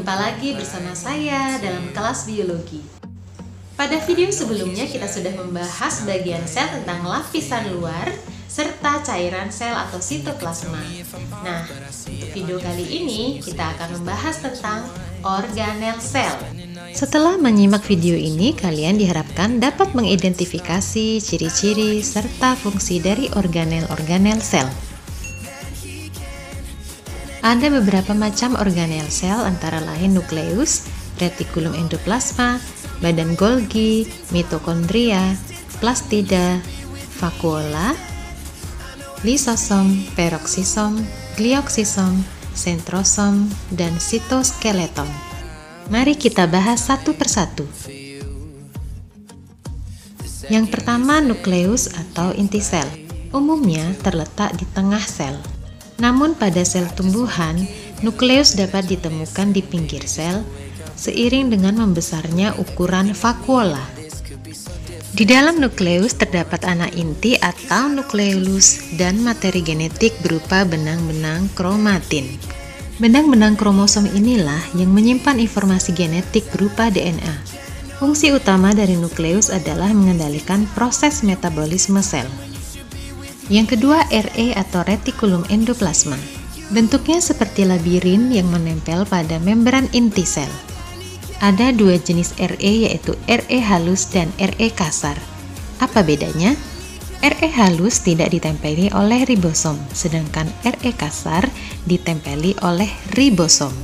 Jumpa lagi bersama saya dalam kelas biologi. Pada video sebelumnya kita sudah membahas bagian sel tentang lapisan luar serta cairan sel atau sitoplasma. Nah, untuk video kali ini kita akan membahas tentang organel sel. Setelah menyimak video ini, kalian diharapkan dapat mengidentifikasi ciri-ciri serta fungsi dari organel-organel sel. Ada beberapa macam organel sel antara lain nukleus, retikulum endoplasma, badan Golgi, mitokondria, plastida, vakuola, lisosom, peroksisom, glioksisom, sentrosom, dan sitoskeleton. Mari kita bahas satu persatu. Yang pertama, nukleus atau inti sel. Umumnya terletak di tengah sel. Namun pada sel tumbuhan, nukleus dapat ditemukan di pinggir sel seiring dengan membesarnya ukuran vakuola. Di dalam nukleus terdapat anak inti atau nukleolus dan materi genetik berupa benang-benang kromatin. Benang-benang kromosom inilah yang menyimpan informasi genetik berupa DNA. Fungsi utama dari nukleus adalah mengendalikan proses metabolisme sel. Yang kedua, RE atau retikulum endoplasma. Bentuknya seperti labirin yang menempel pada membran inti sel. Ada dua jenis RE, yaitu RE halus dan RE kasar. Apa bedanya? RE halus tidak ditempeli oleh ribosom, sedangkan RE kasar ditempeli oleh ribosom.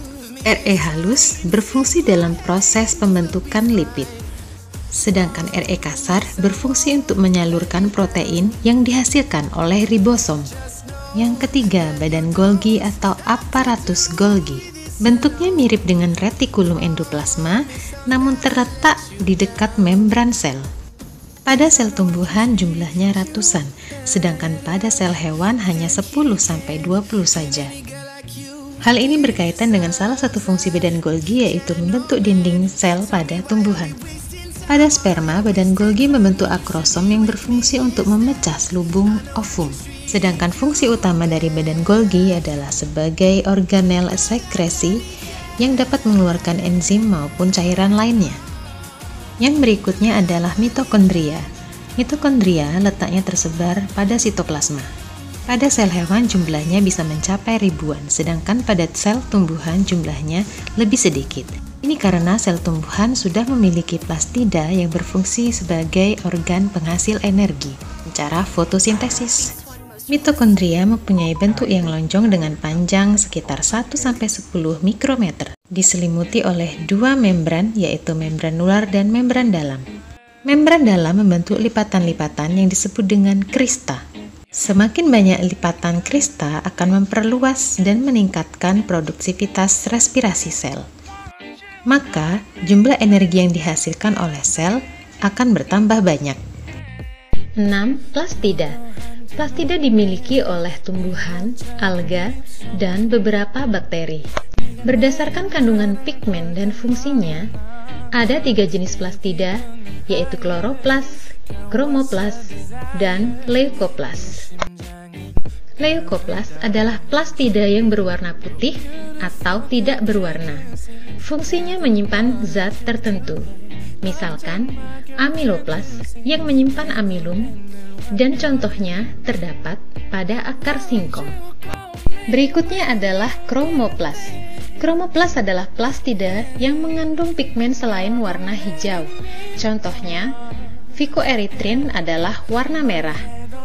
RE halus berfungsi dalam proses pembentukan lipid, sedangkan RE kasar berfungsi untuk menyalurkan protein yang dihasilkan oleh ribosom. Yang ketiga, badan Golgi atau aparatus Golgi. Bentuknya mirip dengan retikulum endoplasma, namun terletak di dekat membran sel. Pada sel tumbuhan jumlahnya ratusan, sedangkan pada sel hewan hanya 10-20 saja. Hal ini berkaitan dengan salah satu fungsi badan Golgi, yaitu membentuk dinding sel pada tumbuhan. Pada sperma, badan Golgi membentuk akrosom yang berfungsi untuk memecah selubung ovum. Sedangkan fungsi utama dari badan Golgi adalah sebagai organel sekresi yang dapat mengeluarkan enzim maupun cairan lainnya. Yang berikutnya adalah mitokondria. Mitokondria letaknya tersebar pada sitoplasma. Pada sel hewan jumlahnya bisa mencapai ribuan, sedangkan pada sel tumbuhan jumlahnya lebih sedikit. Ini karena sel tumbuhan sudah memiliki plastida yang berfungsi sebagai organ penghasil energi, cara fotosintesis. Mitokondria mempunyai bentuk yang lonjong dengan panjang sekitar 1-10 mikrometer, diselimuti oleh dua membran, yaitu membran luar dan membran dalam. Membran dalam membentuk lipatan-lipatan yang disebut dengan krista. Semakin banyak lipatan krista akan memperluas dan meningkatkan produktivitas respirasi sel. Maka, jumlah energi yang dihasilkan oleh sel akan bertambah banyak. 6. Plastida. Plastida dimiliki oleh tumbuhan, alga, dan beberapa bakteri. Berdasarkan kandungan pigmen dan fungsinya, ada 3 jenis plastida, yaitu kloroplas, kromoplas, dan leukoplas. Leukoplas adalah plastida yang berwarna putih atau tidak berwarna. Fungsinya menyimpan zat tertentu, misalkan amiloplas yang menyimpan amilum, dan contohnya terdapat pada akar singkong. Berikutnya adalah kromoplas. Kromoplas adalah plastida yang mengandung pigmen selain warna hijau. Contohnya, phycoerythrin adalah warna merah,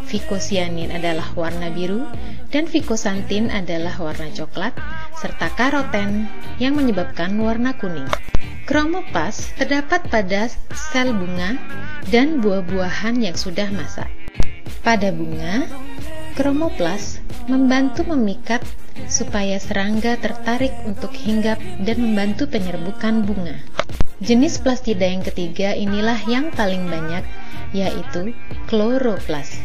phycocyanin adalah warna biru, dan phycosanthin adalah warna coklat, serta karoten yang menyebabkan warna kuning. Kromoplas terdapat pada sel bunga dan buah-buahan yang sudah masak. Pada bunga, kromoplas membantu memikat supaya serangga tertarik untuk hinggap dan membantu penyerbukan bunga. Jenis plastida yang ketiga inilah yang paling banyak, yaitu kloroplas.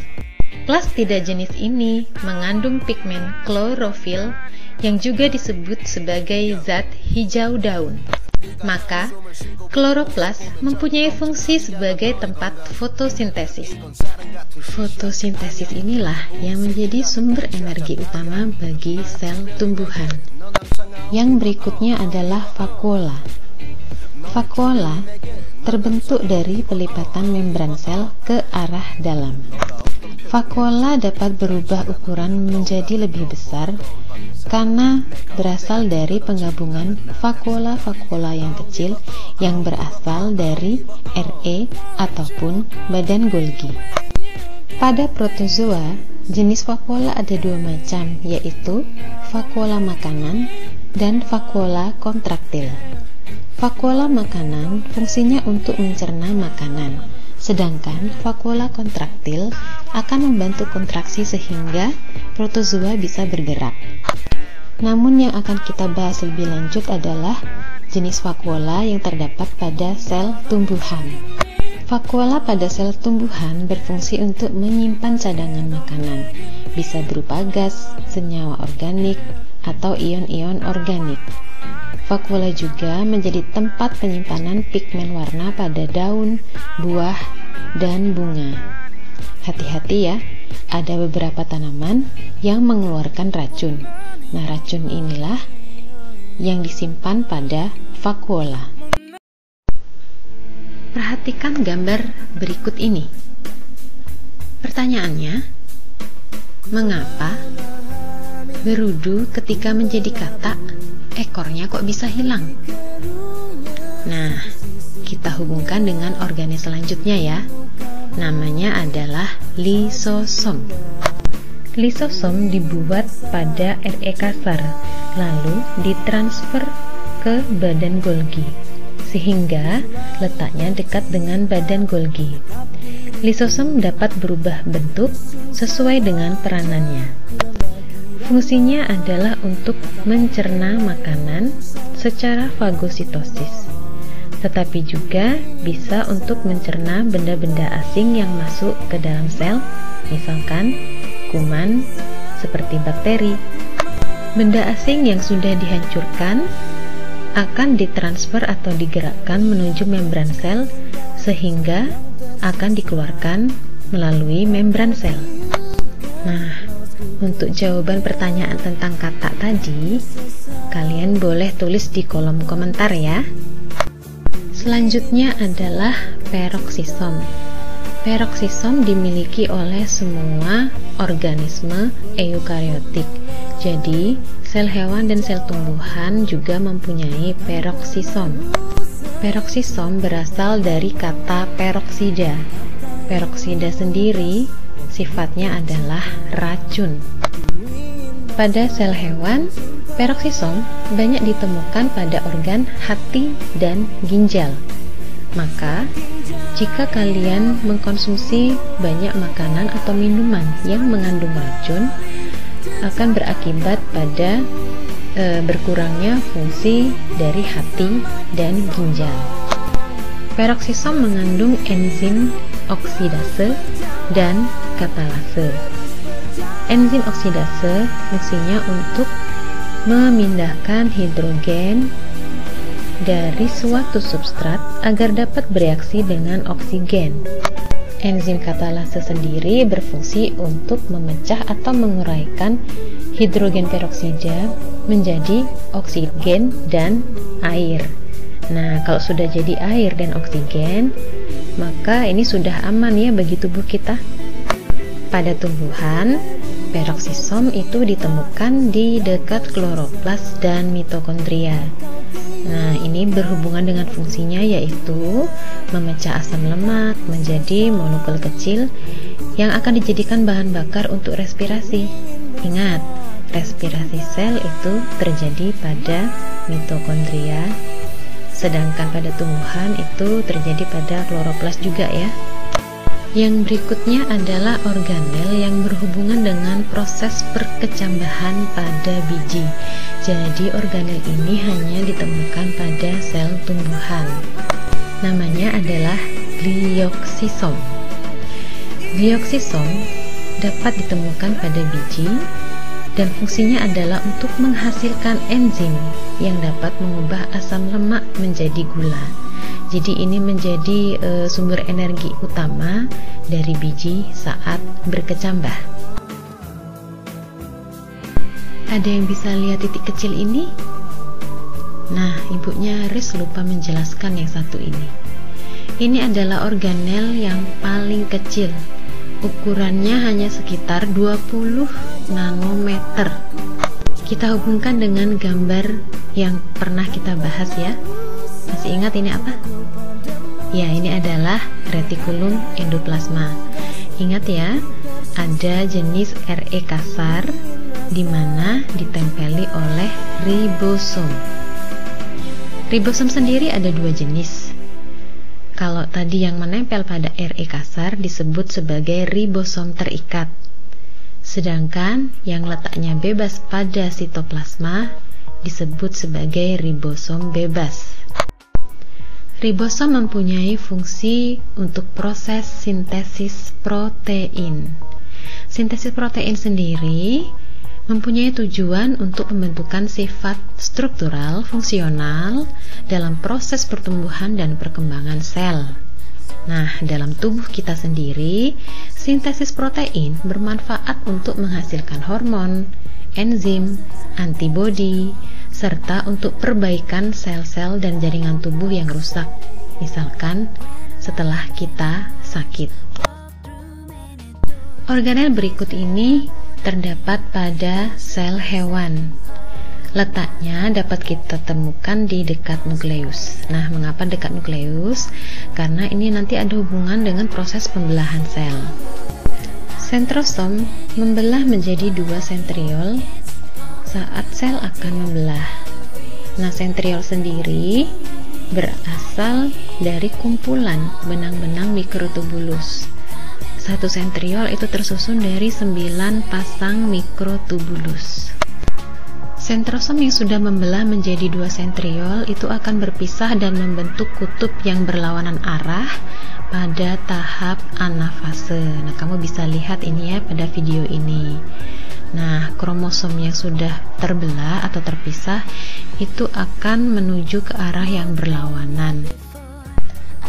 Plastida jenis ini mengandung pigmen klorofil yang juga disebut sebagai zat hijau daun. Maka, kloroplas mempunyai fungsi sebagai tempat fotosintesis. Fotosintesis inilah yang menjadi sumber energi utama bagi sel tumbuhan. Yang berikutnya adalah vakuola. Vakuola terbentuk dari pelipatan membran sel ke arah dalam. Vakuola dapat berubah ukuran menjadi lebih besar karena berasal dari penggabungan vakuola-vakuola yang kecil yang berasal dari RE ataupun badan Golgi. Pada protozoa, jenis vakuola ada dua macam, yaitu vakuola makanan dan vakuola kontraktil. Vakuola makanan fungsinya untuk mencerna makanan, sedangkan vakuola kontraktil akan membantu kontraksi sehingga protozoa bisa bergerak. Namun yang akan kita bahas lebih lanjut adalah jenis vakuola yang terdapat pada sel tumbuhan. Vakuola pada sel tumbuhan berfungsi untuk menyimpan cadangan makanan, bisa berupa gas, senyawa organik, atau ion-ion organik. Vakuola juga menjadi tempat penyimpanan pigmen warna pada daun, buah, dan bunga. Hati-hati ya, ada beberapa tanaman yang mengeluarkan racun. Nah, racun inilah yang disimpan pada vakuola. Perhatikan gambar berikut ini. Pertanyaannya, mengapa berudu ketika menjadi katak, ekornya kok bisa hilang? Nah, kita hubungkan dengan organel selanjutnya ya. Namanya adalah lisosom. Lisosom dibuat pada RE kasar, lalu ditransfer ke badan Golgi, sehingga letaknya dekat dengan badan Golgi. Lisosom dapat berubah bentuk sesuai dengan peranannya. Fungsinya adalah untuk mencerna makanan secara fagositosis, tetapi juga bisa untuk mencerna benda-benda asing yang masuk ke dalam sel, misalkan kuman seperti bakteri. Benda asing yang sudah dihancurkan akan ditransfer atau digerakkan menuju membran sel sehingga akan dikeluarkan melalui membran sel. Nah, untuk jawaban pertanyaan tentang katak tadi, kalian boleh tulis di kolom komentar ya. Selanjutnya adalah peroksisom. Peroksisom dimiliki oleh semua organisme eukariotik. Jadi, sel hewan dan sel tumbuhan juga mempunyai peroksisom. Peroksisom berasal dari kata peroksida. Peroksida sendiri sifatnya adalah racun. Pada sel hewan, peroksisom banyak ditemukan pada organ hati dan ginjal. Maka, jika kalian mengkonsumsi banyak makanan atau minuman yang mengandung racun, akan berakibat pada berkurangnya fungsi dari hati dan ginjal. Peroksisom mengandung enzim oksidase dan katalase. Enzim oksidase fungsinya untuk memindahkan hidrogen dari suatu substrat agar dapat bereaksi dengan oksigen. Enzim katalase sendiri berfungsi untuk memecah atau menguraikan hidrogen peroksida menjadi oksigen dan air. Nah, kalau sudah jadi air dan oksigen, maka ini sudah aman ya bagi tubuh kita. Pada tumbuhan, peroksisom itu ditemukan di dekat kloroplas dan mitokondria. Nah, ini berhubungan dengan fungsinya yaitu memecah asam lemak menjadi molekul kecil yang akan dijadikan bahan bakar untuk respirasi. Ingat, respirasi sel itu terjadi pada mitokondria, sedangkan pada tumbuhan itu terjadi pada kloroplas juga ya. Yang berikutnya adalah organel yang berhubungan dengan proses perkecambahan pada biji. Jadi organel ini hanya ditemukan pada sel tumbuhan. Namanya adalah glioksisom. Glioksisom dapat ditemukan pada biji dan fungsinya adalah untuk menghasilkan enzim yang dapat mengubah asam lemak menjadi gula. Jadi ini menjadi sumber energi utama dari biji saat berkecambah. Ada yang bisa lihat titik kecil ini? Nah, Ibu nyaris lupa menjelaskan yang satu ini. Ini adalah organel yang paling kecil. Ukurannya hanya sekitar 20 nanometer. Kita hubungkan dengan gambar yang pernah kita bahas ya. Masih ingat ini apa? Ya, ini adalah retikulum endoplasma. Ingat ya, ada jenis RE kasar di mana ditempeli oleh ribosom. Ribosom sendiri ada dua jenis. Kalau tadi yang menempel pada RE kasar disebut sebagai ribosom terikat. Sedangkan yang letaknya bebas pada sitoplasma disebut sebagai ribosom bebas. Ribosom mempunyai fungsi untuk proses sintesis protein. Sintesis protein sendiri mempunyai tujuan untuk pembentukan sifat struktural fungsional dalam proses pertumbuhan dan perkembangan sel. Nah, dalam tubuh kita sendiri, sintesis protein bermanfaat untuk menghasilkan hormon, enzim, antibodi, serta untuk perbaikan sel-sel dan jaringan tubuh yang rusak, misalkan setelah kita sakit. Organel berikut ini terdapat pada sel hewan. Letaknya dapat kita temukan di dekat nukleus. Nah, mengapa dekat nukleus? Karena ini nanti ada hubungan dengan proses pembelahan sel. Sentrosom membelah menjadi dua sentriol saat sel akan membelah. Nah, sentriol sendiri berasal dari kumpulan benang-benang mikrotubulus. Satu sentriol itu tersusun dari 9 pasang mikrotubulus. Sentrosom yang sudah membelah menjadi dua sentriol itu akan berpisah dan membentuk kutub yang berlawanan arah pada tahap anafase. Nah, kamu bisa lihat ini ya pada video ini. Nah, kromosom yang sudah terbelah atau terpisah itu akan menuju ke arah yang berlawanan.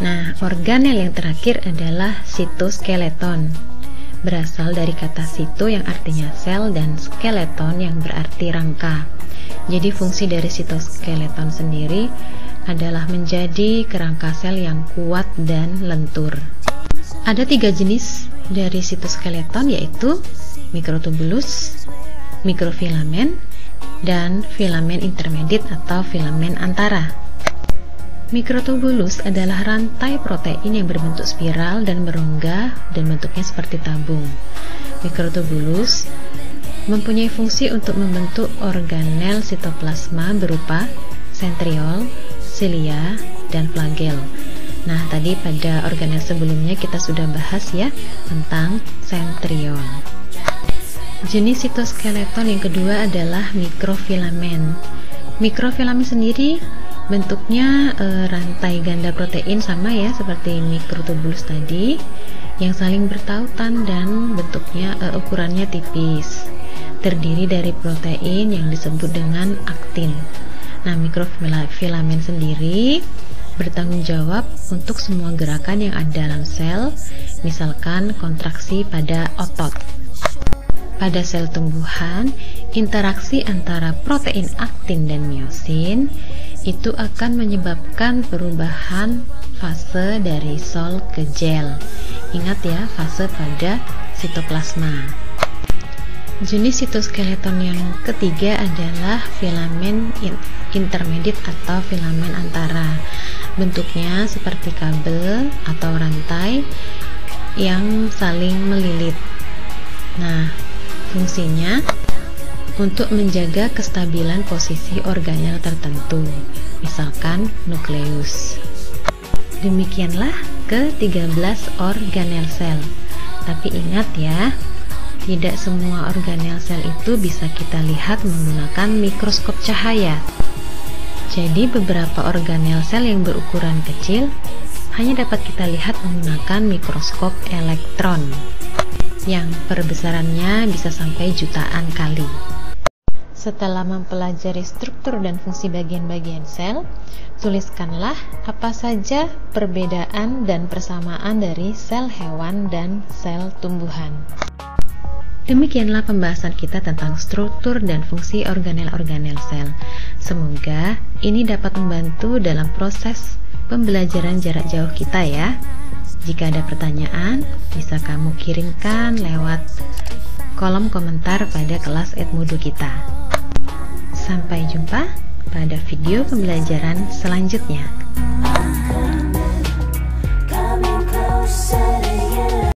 Nah, organel yang terakhir adalah sitoskeleton. Berasal dari kata sito yang artinya sel dan skeleton yang berarti rangka. Jadi fungsi dari sitoskeleton sendiri adalah menjadi kerangka sel yang kuat dan lentur. Ada 3 jenis dari sitoskeleton, yaitu mikrotubulus, mikrofilamen, dan filamen intermediate atau filamen antara. Mikrotubulus adalah rantai protein yang berbentuk spiral dan berongga dan bentuknya seperti tabung. Mikrotubulus mempunyai fungsi untuk membentuk organel sitoplasma berupa sentriol, silia, dan flagel. Nah, tadi pada organel sebelumnya kita sudah bahas ya tentang sentriol. Jenis sitoskeleton yang kedua adalah mikrofilamen. Mikrofilamen sendiri bentuknya rantai ganda protein sama ya seperti mikrotubulus tadi, yang saling bertautan dan bentuknya ukurannya tipis, terdiri dari protein yang disebut dengan aktin. Nah, mikrofilamen sendiri bertanggung jawab untuk semua gerakan yang ada dalam sel, misalkan kontraksi pada otot. Pada sel tumbuhan, interaksi antara protein aktin dan miosin itu akan menyebabkan perubahan fase dari sol ke gel. Ingat ya, fase pada sitoplasma. Jenis sitoskeleton yang ketiga adalah filamen intermediate atau filamen antara. Bentuknya seperti kabel atau rantai yang saling melilit. Nah, fungsinya untuk menjaga kestabilan posisi organel tertentu, misalkan nukleus. Demikianlah ke-13 organel sel. Tapi ingat ya, tidak semua organel sel itu bisa kita lihat menggunakan mikroskop cahaya. Jadi beberapa organel sel yang berukuran kecil hanya dapat kita lihat menggunakan mikroskop elektron yang perbesarannya bisa sampai jutaan kali. Setelah mempelajari struktur dan fungsi bagian-bagian sel, tuliskanlah apa saja perbedaan dan persamaan dari sel hewan dan sel tumbuhan. Demikianlah pembahasan kita tentang struktur dan fungsi organel-organel sel. Semoga ini dapat membantu dalam proses pembelajaran jarak jauh kita ya. Jika ada pertanyaan, bisa kamu kirimkan lewat kolom komentar pada kelas Edmodo kita. Sampai jumpa pada video pembelajaran selanjutnya.